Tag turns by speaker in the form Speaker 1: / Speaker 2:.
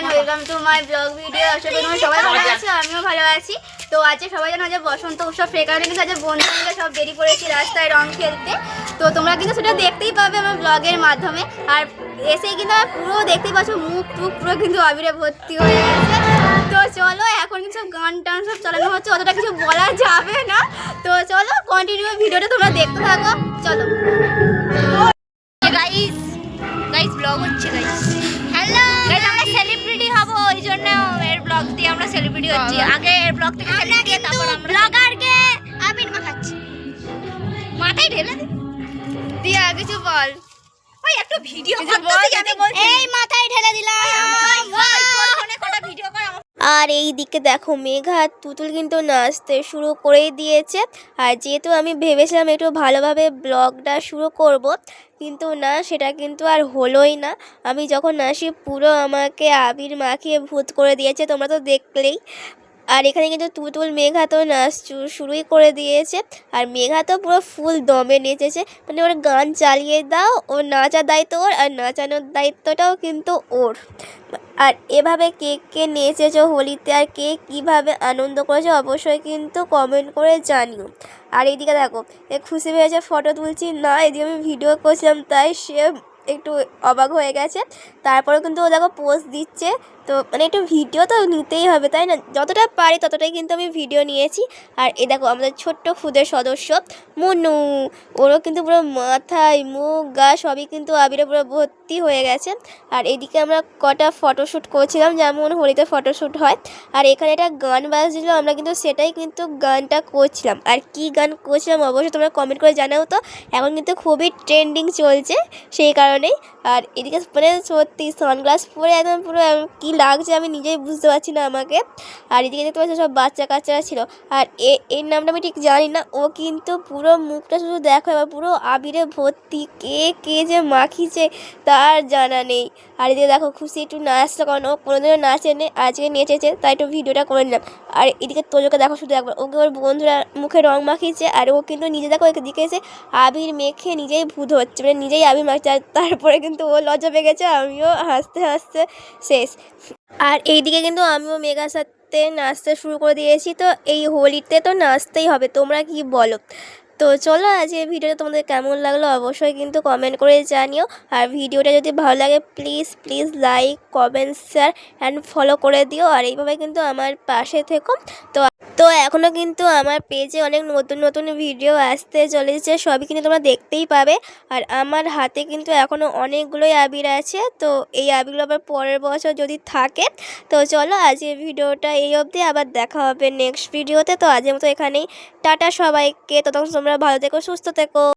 Speaker 1: Everyone, welcome to my blog video. আশা করি তোমরা সবাই ভালো আছো, আমিও ভালো আছি। তো আজকে সবাই জানো যে বসন্ত উৎসব, সেই কারণে কিন্তু আজকে বন্ধুরা সব বেরিয়ে পড়েছি রাস্তায় রং খেলতে। তো তোমরা কিন্তু সেটা দেখতেই পাবে আমার ব্লগের মাধ্যমে। আর এসেই কিন্তু আমার পুরো দেখতেই পাচ্ছ মুখ টুক পুরো কিন্তু আবিরে ভর্তি হয়ে গেছে। তো চলো, এখন কিন্তু সব গান টান সব চালানো হচ্ছে, অতটা কিছু বলা যাবে না। তো চলো কন্টিনিউ ভিডিওটা তোমরা দেখতে থাকো, চলো। গাইস গাইস ব্লগ হচ্ছে গাইস। হ্যালো গাইস, আমরা সেলিব্রিটি হব, এই জন্য এর ব্লগ দিয়ে আমরা সেলিব্রিটি হচ্ছি। আগে এর ব্লগ থেকে সেলিব্রিটি, তারপর আমরা ব্লগারকে আবির মাখাচ্ছি। মাথায় ঢেলে দিয়ে আর কিছু বল। ওই একটু ভিডিও করতেছি আমি, এই মাথায় ঢেলে দিলাম। কটা ভিডিও কর। আর এই দিকে দেখো মেঘা আর তুতুল কিন্তু নাচতে শুরু করেই দিয়েছে। আর যেহেতু আমি ভেবেছিলাম একটু ভালোভাবে ব্লগটা শুরু করব, কিন্তু না, সেটা কিন্তু আর হলোই না। আমি যখন নাচি পুরো আমাকে আবির মাখিয়ে ভূত করে দিয়েছে, তোমরা তো দেখলেই। আর এখানে কিন্তু তুতুল মেঘা তো নাচ শুরুই করে দিয়েছে। আর মেঘা তো পুরো ফুল দমে নেচেছে, মানে ওর গান চালিয়ে দাও, ওর নাচার দায়িত্ব ওর, আর নাচানোর দায়িত্বটাও কিন্তু ওর। আর এভাবে কে কে নেচেছো হোলিতে, আর কে কীভাবে আনন্দ করেছো অবশ্যই কিন্তু কমেন্ট করে জানিও। আর এইদিকে দেখো, এ খুশি হয়েছে ফটো তুলছি না, এদিকে আমি ভিডিও করছিলাম, তাই সে একটু অবাক হয়ে গেছে। তারপরে কিন্তু ও দেখো পোস্ট দিচ্ছে। তো মানে একটু ভিডিও তো নিতেই হবে, তাই না? যতটা পারি ততটাই কিন্তু আমি ভিডিও নিয়েছি। আর এ দেখো আমাদের ছোট্ট খুদের সদস্য মনু, ওরও কিন্তু পুরো মাথায় মুখ গা সবই কিন্তু আবিরে পুরো ভর্তি হয়ে গেছে। আর এদিকে আমরা কটা ফটোশ্যুট করছিলাম, যেমন হোলিতে ফটোশ্যুট হয়। আর এখানে একটা গান বাজছিল, আমরা কিন্তু সেটাই কিন্তু গানটা করছিলাম। আর কি গান করছিলাম অবশ্যই তোমরা কমেন্ট করে জানাও তো। এখন কিন্তু খুবই ট্রেন্ডিং চলছে, সেই কারণেই। আর এদিকে মানে সত্যি সানগ্লাস পরে একদম পুরো কী লাগছে আমি নিজেই বুঝতে পারছি না আমাকে। আর এদিকে দেখতে পাচ্ছি সব বাচ্চা কাচ্চারা ছিল। আর এর নামটা আমি ঠিক জানি না, ও কিন্তু পুরো মুখটা শুধু দেখো এবার পুরো আবিরে ভর্তি, কে কে যে মাখিছে তার জানা নেই। আর এদিকে দেখো খুশি একটু নাচতে, কারণ ও কোনোদিনও নাচেনি, আজকে নেচেছে, তাই একটু ভিডিওটা করে নিলাম। আর এদিকে তোজোকে দেখো শুধু একবার, ওকে ওর বন্ধুরা মুখে রং মাখিয়েছে, আর ও কিন্তু নিজে দেখো এদিকে এসে আবির মেখে নিজেই ভূত হচ্ছে, মানে নিজেই আবির মাখছে। আর তারপরে কিন্তু ও লজ্জা পেয়ে গেছে, আমিও হাসতে হাসতে শেষ। আর এইদিকে কিন্তু আমিও মেঘার সাথে নাচতে শুরু করে দিয়েছি। তো এই হোলিতে তো নাচতেই হবে, তোমরা কি বলো? তো চলো, আজকের ভিডিওটা তোমাদের কেমন লাগলো অবশ্যই কিন্তু কমেন্ট করে জানিও। আর ভিডিওটা যদি ভালো লাগে please please like comment share and follow করে দিও। আর এইভাবে কিন্তু আমার পাশে থেকো। তো এখনও কিন্তু আমার পেজে অনেক নতুন নতুন ভিডিও আসতে চলেছে, সবই কিন্তু তোমরা দেখতেই পাবে। আর আমার হাতে কিন্তু এখনও অনেকগুলোই আবির আছে, তো এই আবিরগুলো আবার পরের বছর যদি থাকে। তো চলো, আজকের ভিডিওটা এই অবধি, আবার দেখা হবে নেক্সট ভিডিওতে। তো আজকের মতো এখানেই টাটা সবাইকে, ততক্ষণ তোমরা ভালো থেকো, সুস্থ থেকো।